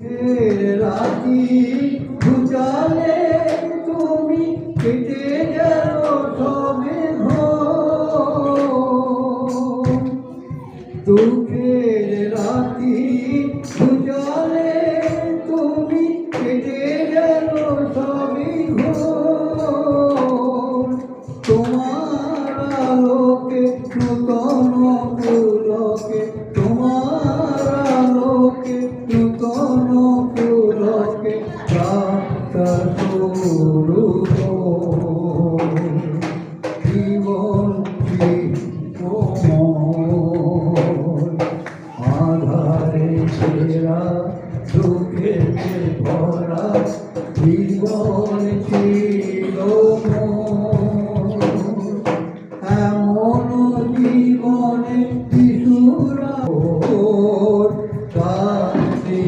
রাতি ঘুচালে তুমি কেটে গেল সবে দুঃখের রাতি ঘুচালে তুমি কেটে গেল সবই তোমার আলোকে নূতন পুলকে তোমার আলোকে নূতন পুলকে যাত্রা শুরু জীবন আধারে ছেড়া দুঃখেতে ভরা জীবন ছিল এমন জীবনে শিশুরা কান্তি